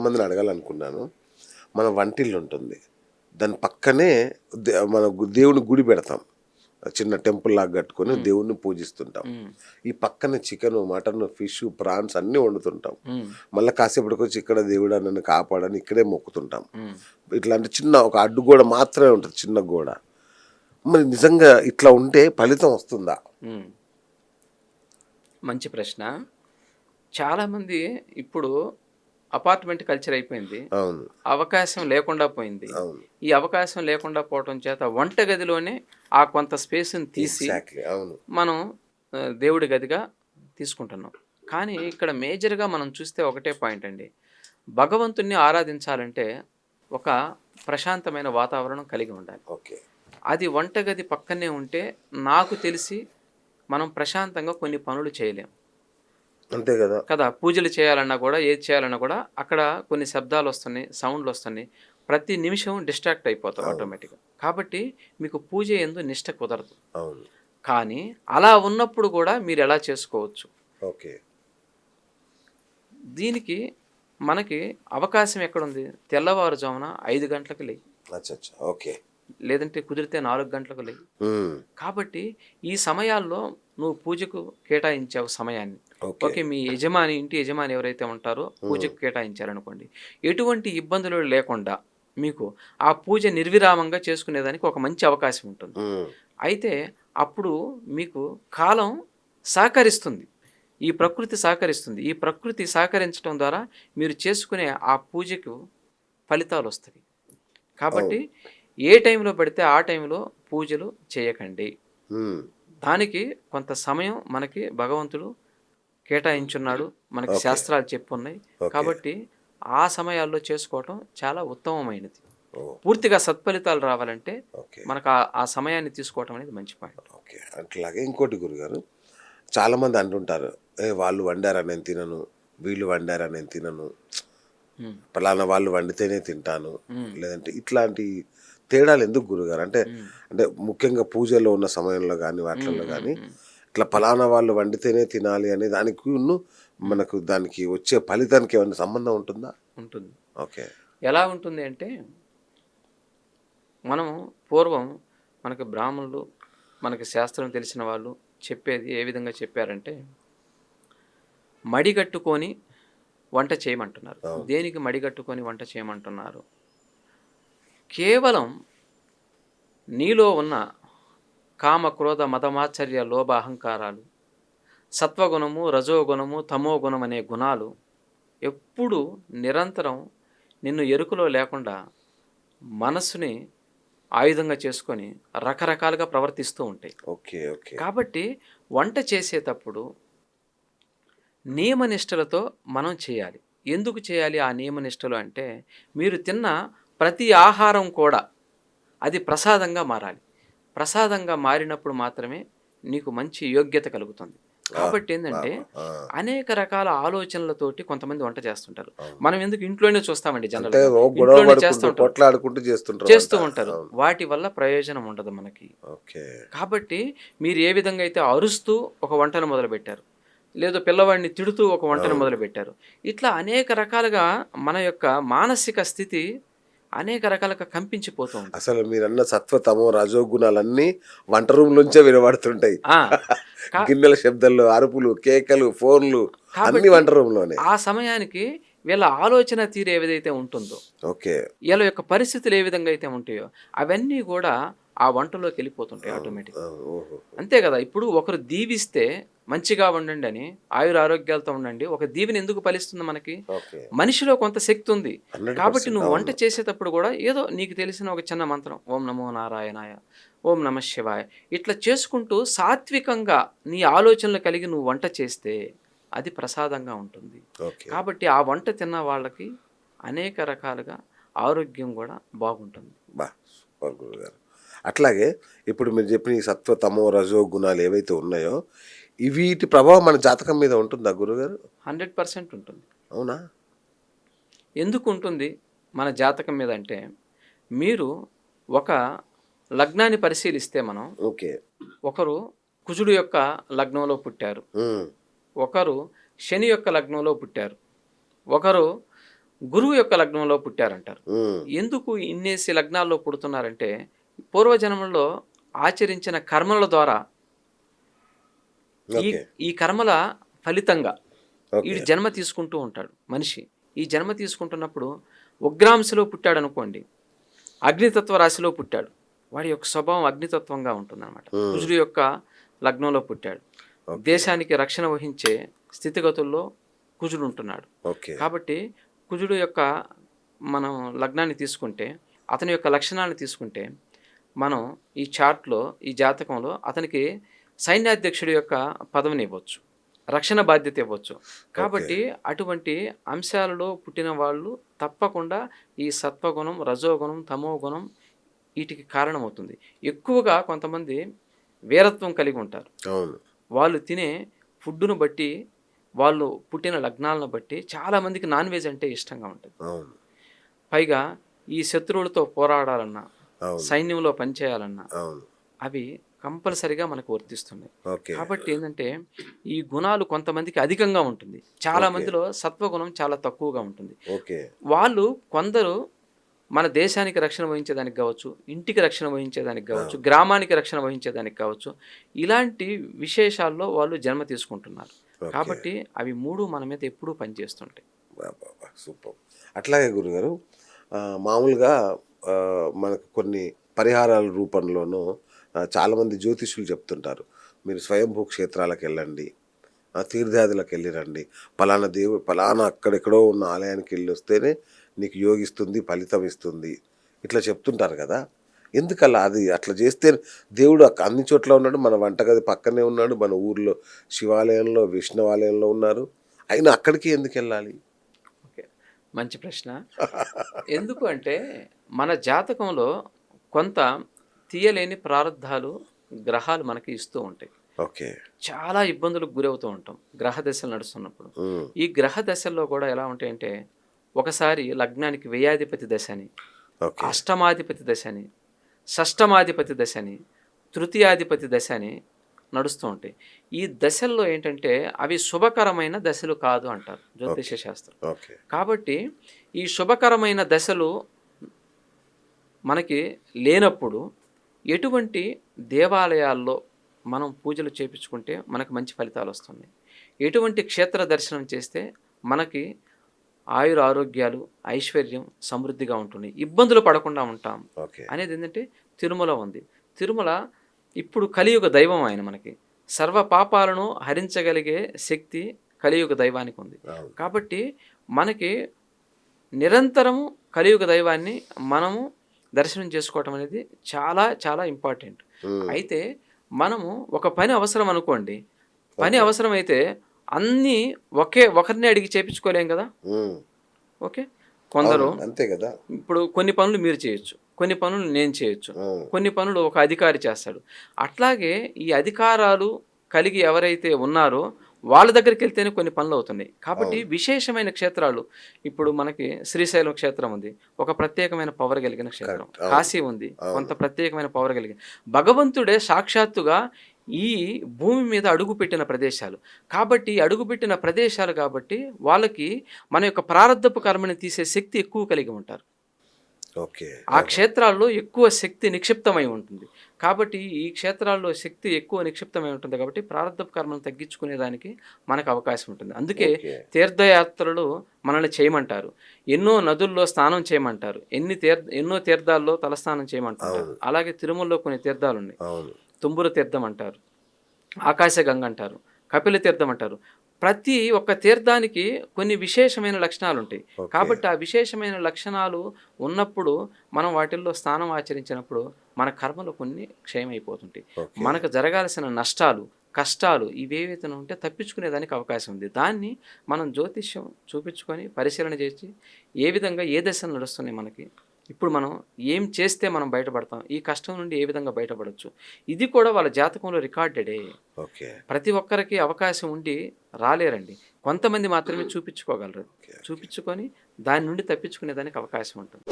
చాలామందిని అడగాలనుకున్నాను. మన వంటిల్లు ఉంటుంది. దాని పక్కనే మన దేవుని గుడి పెడతాం. చిన్న టెంపుల్ లాగా కట్టుకొని దేవుణ్ణి పూజిస్తుంటాం. ఈ పక్కన చికెను, మటను, ఫిష్, ప్రాన్స్ అన్నీ వండుతుంటాం. మళ్ళీ కాసేపటికొచ్చి ఇక్కడ దేవుడా నన్ను కాపాడని ఇక్కడే మొక్కుతుంటాం. ఇట్లాంటి చిన్న ఒక అడ్డుగోడ మాత్రమే ఉంటుంది, చిన్న గోడ. మరి నిజంగా ఇట్లా ఉంటే ఫలితం వస్తుందా? మంచి ప్రశ్న. చాలామంది ఇప్పుడు అపార్ట్మెంట్ కల్చర్ అయిపోయింది. అవును, అవకాశం లేకుండా పోయింది. అవును, ఈ అవకాశం లేకుండా పోవటం చేత వంటగదిలోనే ఆ కొంత స్పేస్ని తీసి అవును, మనం దేవుడి గదిగా తీసుకుంటున్నాం. కానీ ఇక్కడ మేజర్గా మనం చూస్తే ఒకటే పాయింట్ అండి. భగవంతుణ్ణి ఆరాధించాలంటే ఒక ప్రశాంతమైన వాతావరణం కలిగి ఉండాలి. ఓకే. అది వంటగది పక్కనే ఉంటే నాకు తెలిసి మనం ప్రశాంతంగా కొన్ని పనులు చేయలేం. అంతే కదా కదా. పూజలు చేయాలన్నా కూడా, ఏది చేయాలన్నా కూడా అక్కడ కొన్ని శబ్దాలు వస్తున్నాయి, సౌండ్లు వస్తున్నాయి. ప్రతి నిమిషం డిస్ట్రాక్ట్ అయిపోతాం ఆటోమేటిక్గా. కాబట్టి మీకు పూజ యందు నిష్ట కుదరదు. అవును. కానీ అలా ఉన్నప్పుడు కూడా మీరు ఎలా చేసుకోవచ్చు? ఓకే. దీనికి మనకి అవకాశం ఎక్కడుంది? తెల్లవారుజామున 5 గంటలకు లేయి. ఓకే. లేదంటే కుదిరితే 4 గంటలకు లేయి. కాబట్టి ఈ సమయాల్లో నువ్వు పూజకు కేటాయించావు సమయాన్ని. ఓకే, మీ యజమాని, ఇంటి యజమాని ఎవరైతే ఉంటారో పూజకు కేటాయించారనుకోండి, ఎటువంటి ఇబ్బందులు లేకుండా మీకు ఆ పూజ నిర్విరామంగా చేసుకునేదానికి ఒక మంచి అవకాశం ఉంటుంది. అయితే అప్పుడు మీకు కాలం సహకరిస్తుంది, ఈ ప్రకృతి సహకరిస్తుంది. ఈ ప్రకృతి సహకరించడం ద్వారా మీరు చేసుకునే ఆ పూజకు ఫలితాలు వస్తాయి. కాబట్టి ఏ టైంలో పడితే ఆ టైంలో పూజలు చేయకండి. దానికి కొంత సమయం మనకి భగవంతుడు కేటాయించున్నాడు, మనకి శాస్త్రాలు చెప్పున్నాయి. కాబట్టి ఆ సమయాల్లో చేసుకోవటం చాలా ఉత్తమమైనది. పూర్తిగా సత్ఫలితాలు రావాలంటే మనకు ఆ సమయాన్ని తీసుకోవటం అనేది మంచి పాయింట్. ఓకే. అట్లాగే ఇంకోటి గురుగారు, చాలామంది అంటుంటారు, వాళ్ళు వండారా నేను తినను, వీళ్ళు వండారా నేను తినను, పలానా వాళ్ళు వండితేనే తింటాను, లేదంటే ఇట్లాంటి తేడాలు ఎందుకు గురుగారు? అంటే అంటే ముఖ్యంగా పూజలో ఉన్న సమయంలో కానీ వాటిల్లో కానీ ఇట్లా పలానా వాళ్ళు వండితేనే తినాలి అనే దానికి మనకు దానికి వచ్చే ఫలితానికి ఏమైనా సంబంధం ఉంటుందా? ఉంటుంది. ఓకే. ఎలా ఉంటుంది అంటే, మనం పూర్వం మనకి బ్రాహ్మణులు, మనకి శాస్త్రం తెలిసిన వాళ్ళు చెప్పేది ఏ విధంగా చెప్పారంటే, మడిగట్టుకొని వంట చేయమంటున్నారు. దేనికి మడిగట్టుకొని వంట చేయమంటున్నారు? కేవలం నీలో ఉన్న కామ, క్రోధ, మదమాచర్య, లోభ, అహంకారాలు, సత్వగుణము, రజోగుణము, తమోగుణం అనే గుణాలు ఎప్పుడు నిరంతరం నిన్ను ఎరుకలో లేకుండా మనసుని ఆయుధంగా చేసుకొని రకరకాలుగా ప్రవర్తిస్తూ ఉంటాయి. ఓకే. ఓకే. కాబట్టి వంట చేసేటప్పుడు నియమనిష్టలతో మనం చేయాలి. ఎందుకు చేయాలి ఆ నియమనిష్టలు అంటే, మీరు తిన్న ప్రతి ఆహారం కూడా అది ప్రసాదంగా మారాలి. ప్రసాదంగా మారినప్పుడు మాత్రమే నీకు మంచి యోగ్యత కలుగుతుంది. కాబట్టి ఏంటంటే, అనేక రకాల ఆలోచనలతోటి కొంతమంది వంట చేస్తుంటారు. మనం ఎందుకు ఇంట్లోనే చూస్తామండి, జనరల్గా ఇంట్లోనే చేస్తూ ఉంటారు. వాటి వల్ల ప్రయోజనం ఉండదు మనకి. కాబట్టి మీరు ఏ విధంగా అయితే అరుస్తూ ఒక వంటను మొదలుపెట్టారు, లేదు పిల్లవాడిని తిడుతూ ఒక వంటను మొదలుపెట్టారు, ఇట్లా అనేక రకాలుగా మన యొక్క మానసిక స్థితి అనేక రకాలుగా కంపించిపోతూ ఉంటుంది. అసలు మీరన్న సత్వ తమో రజోగుణాలన్నీ వంట రూమ్ నుంచే వినబడుతుంటాయి. గిన్నెల శబ్దాలు, అరుపులు, కేకలు, ఫోన్లు అన్ని వంట రూమ్ లోనే. ఆ సమయానికి వీళ్ళ ఆలోచన తీరు ఏదైతే ఉంటుందో, ఓకే, వీళ్ళ యొక్క పరిస్థితులు ఏ విధంగా అయితే ఉంటాయో అవన్నీ కూడా ఆ వంటలోకి వెళ్ళిపోతుంటాయి ఆటోమేటిక్. అంతే కదా. ఇప్పుడు ఒకరు దీవిస్తే మంచిగా ఉండండి అని, ఆయుర ఆరోగ్యాలతో ఉండండి, ఒక దీవెని ఎందుకు ఫలిస్తుంది మనకి? మనిషిలో కొంత శక్తి ఉంది. కాబట్టి నువ్వు వంట చేసేటప్పుడు కూడా ఏదో నీకు తెలిసిన ఒక చిన్న మంత్రం, ఓం నమో నారాయణాయ, ఓం నమ శివాయ, ఇట్లా చేసుకుంటూ సాత్వికంగా నీ ఆలోచనలు కలిగి నువ్వు వంట చేస్తే అది ప్రసాదంగా ఉంటుంది. కాబట్టి ఆ వంట తిన్న వాళ్ళకి అనేక రకాలుగా ఆరోగ్యం కూడా బాగుంటుంది. అట్లాగే ఇప్పుడు మీరు చెప్పిన ఈ సత్వ తమో రజో గుణాలు ఏవైతే ఉన్నాయో వీటి ప్రభావం మన జాతకం మీద ఉంటుందా గురుగారు? 100% ఉంటుంది. అవునా? ఎందుకు ఉంటుంది మన జాతకం మీద అంటే, మీరు ఒక లగ్నాన్ని పరిశీలిస్తే మనం, ఓకే, ఒకరు కుజుడు యొక్క లగ్నంలో పుట్టారు, ఒకరు శని యొక్క లగ్నంలో పుట్టారు, ఒకరు గురువు యొక్క లగ్నంలో పుట్టారంటారు. ఎందుకు ఇన్నేసి లగ్నాల్లో పుడుతున్నారంటే పూర్వజన్మలో ఆచరించిన కర్మల ద్వారా ఈ ఓకే. ఈ కర్మల ఫలితంగా ఓకే. ఈ జన్మ తీసుకుంటూ ఉంటాడు మనిషి. ఈ జన్మ తీసుకుంటున్నప్పుడు ఉగ్రాంశలో పుట్టాడు అనుకోండి, అగ్నితత్వ రాశిలో పుట్టాడు, వాడి యొక్క స్వభావం అగ్నితత్వంగా ఉంటుందన్నమాట. కుజుడు యొక్క లగ్నంలో పుట్టాడు, దేశానికి రక్షణ వహించే స్థితిగతుల్లో కుజుడు ఉంటున్నాడు. ఓకే. కాబట్టి కుజుడు యొక్క మనం లగ్నాన్ని తీసుకుంటే, అతని యొక్క లక్షణాలను తీసుకుంటే, మనం ఈ చార్ట్లో ఈ జాతకంలో అతనికి సైన్యాధ్యక్షుడి యొక్క పదవిని ఇవ్వచ్చు, రక్షణ బాధ్యత ఇవ్వచ్చు. కాబట్టి అటువంటి అంశాలలో పుట్టిన వాళ్ళు తప్పకుండా ఈ సత్వగుణం, రజోగుణం, తమోగుణం వీటికి కారణమవుతుంది. ఎక్కువగా కొంతమంది వీరత్వం కలిగి ఉంటారు. అవును. వాళ్ళు తినే ఫుడ్డును బట్టి, వాళ్ళు పుట్టిన లగ్నాలను బట్టి చాలామందికి నాన్ వెజ్ అంటే ఇష్టంగా ఉంటుంది. అవును. పైగా ఈ శత్రువులతో పోరాడాలన్నా, అవును. సైన్యంలో పనిచేయాలన్నా అవును. అవి కంపల్సరిగా మనకు వర్తిస్తున్నాయి. ఓకే. కాబట్టి ఏంటంటే ఈ గుణాలు కొంతమందికి అధికంగా ఉంటుంది, చాలా మందిలో సత్వగుణం చాలా తక్కువగా ఉంటుంది. ఓకే. వాళ్ళు కొందరు మన దేశానికి రక్షణ వహించేదానికి కావచ్చు, ఇంటికి రక్షణ వహించేదానికి కావచ్చు, గ్రామానికి రక్షణ వహించేదానికి కావచ్చు, ఇలాంటి విశేషాల్లో వాళ్ళు జన్మ తీసుకుంటున్నారు. కాబట్టి అవి మూడు మన మీద ఎప్పుడూ పనిచేస్తుంటాయి. సూపర్. అట్లాగే గురుగారు, మామూలుగా మనకు కొన్ని పరిహారాల రూపంలోనూ చాలామంది జ్యోతిష్యులు చెప్తుంటారు, మీరు స్వయంభూ క్షేత్రాలకు వెళ్ళండి, తీర్థయాదులకు వెళ్ళి రండి, పలానా దేవుడు పలానా అక్కడెక్కడో ఉన్న ఆలయానికి వెళ్ళి వస్తేనే నీకు యోగిస్తుంది, ఫలితం ఇస్తుంది, ఇట్లా చెప్తుంటారు కదా. ఎందుకలా? అది అట్లా చేస్తే దేవుడు అన్ని చోట్ల ఉన్నాడు, మన వంటగది పక్కనే ఉన్నాడు, మన ఊర్లో శివాలయంలో విష్ణువాలయంలో ఉన్నారు, అయినా అక్కడికి ఎందుకు వెళ్ళాలి? ఓకే, మంచి ప్రశ్న. ఎందుకు అంటే మన జాతకంలో కొంత తీయలేని ప్రారంధాలు గ్రహాలు మనకి ఇస్తూ ఉంటాయి. ఓకే. చాలా ఇబ్బందులకు గురవుతూ ఉంటాం గ్రహ దశలు నడుస్తున్నప్పుడు. ఈ గ్రహ దశల్లో కూడా ఎలా ఉంటాయంటే, ఒకసారి లగ్నానికి వ్యయాధిపతి దశ అని, అష్టమాధిపతి దశ అని, షష్టమాధిపతి దశ అని, తృతీయాధిపతి దశ అని నడుస్తూ ఉంటాయి. ఈ దశల్లో ఏంటంటే అవి శుభకరమైన దశలు కాదు అంటారు జ్యోతిష శాస్త్రం. కాబట్టి ఈ శుభకరమైన దశలు మనకి లేనప్పుడు ఎటువంటి దేవాలయాల్లో మనం పూజలు చేయించుకుంటే మనకు మంచి ఫలితాలు వస్తున్నాయి, ఎటువంటి క్షేత్ర దర్శనం చేస్తే మనకి ఆయుర ఆరోగ్యాలు, ఐశ్వర్యం, సమృద్ధిగా ఉంటుంది, ఇబ్బందులు పడకుండా ఉంటాం అనేది ఏంటంటే తిరుమల ఉంది. తిరుమల ఇప్పుడు కలియుగ దైవం ఆయన, మనకి సర్వ పాపాలను హరించగలిగే శక్తి కలియుగ దైవానికి ఉంది. కాబట్టి మనకి నిరంతరము కలియుగ దైవాన్ని మనము దర్శనం చేసుకోవటం అనేది చాలా చాలా ఇంపార్టెంట్. అయితే మనము ఒక పని అవసరం అనుకోండి, పని అవసరం అయితే అన్నీ ఒకరిని అడిగి చేయించుకోలేం కదా. ఓకే, కొందరు అంతే కదా. ఇప్పుడు కొన్ని పనులు మీరు చేయొచ్చు, కొన్ని పనులు నేను చేయొచ్చు, కొన్ని పనులు ఒక అధికారి చేస్తాడు. అట్లాగే ఈ అధికారాలు కలిగి ఎవరైతే ఉన్నారో వాళ్ళ దగ్గరికి వెళ్తేనే కొన్ని పనులు అవుతున్నాయి. కాబట్టి విశేషమైన క్షేత్రాలు, ఇప్పుడు మనకి శ్రీశైలం క్షేత్రం ఉంది, ఒక ప్రత్యేకమైన పవర్ కలిగిన క్షేత్రం. కాశీ ఉంది, కొంత ప్రత్యేకమైన పవర్ కలిగిన, భగవంతుడే సాక్షాత్తుగా ఈ భూమి మీద అడుగుపెట్టిన ప్రదేశాలు. కాబట్టి అడుగుపెట్టిన ప్రదేశాలు కాబట్టి వాళ్ళకి మన యొక్క ప్రారంధపు కర్మని తీసే శక్తి ఎక్కువ కలిగి ఉంటారు. ఆ క్షేత్రాల్లో ఎక్కువ శక్తి నిక్షిప్తమై ఉంటుంది. కాబట్టి ఈ క్షేత్రాల్లో శక్తి ఎక్కువ నిక్షిప్తమై ఉంటుంది కాబట్టి ప్రారంధపు కర్మను తగ్గించుకునేదానికి మనకు అవకాశం ఉంటుంది. అందుకే తీర్థయాత్రలు మనల్ని చేయమంటారు, ఎన్నో నదుల్లో స్నానం చేయమంటారు, ఎన్నో తీర్థాల్లో తలస్నానం చేయమంటారు. అలాగే తిరుమలలో కొన్ని తీర్థాలు ఉన్నాయి, తుంబుర తీర్థం అంటారు, ఆకాశగంగ అంటారు, కపిల తీర్థం అంటారు. ప్రతి ఒక్క తీర్థానికి కొన్ని విశేషమైన లక్షణాలు ఉంటాయి. కాబట్టి ఆ విశేషమైన లక్షణాలు ఉన్నప్పుడు మనం వాటిల్లో స్నానం ఆచరించినప్పుడు మన కర్మలు కొన్ని క్షయమైపోతుంటాయి. మనకు జరగాల్సిన నష్టాలు, కష్టాలు ఇవేవైతే ఉంటే తప్పించుకునేదానికి అవకాశం ఉంది. దాన్ని మనం జ్యోతిష్యం చూపించుకొని పరిశీలన చేసి ఏ విధంగా ఏ దశలు నడుస్తున్నాయి మనకి, ఇప్పుడు మనం ఏం చేస్తే మనం బయటపడతాం, ఈ కష్టం నుండి ఏ విధంగా బయటపడవచ్చు, ఇది కూడా వాళ్ళ జాతకంలో రికార్డెడే. ప్రతి ఒక్కరికి అవకాశం ఉండి రాలేరండి, కొంతమంది మాత్రమే చూపించుకోగలరు. చూపించుకొని దాని నుండి తప్పించుకునేదానికి అవకాశం ఉంటుంది.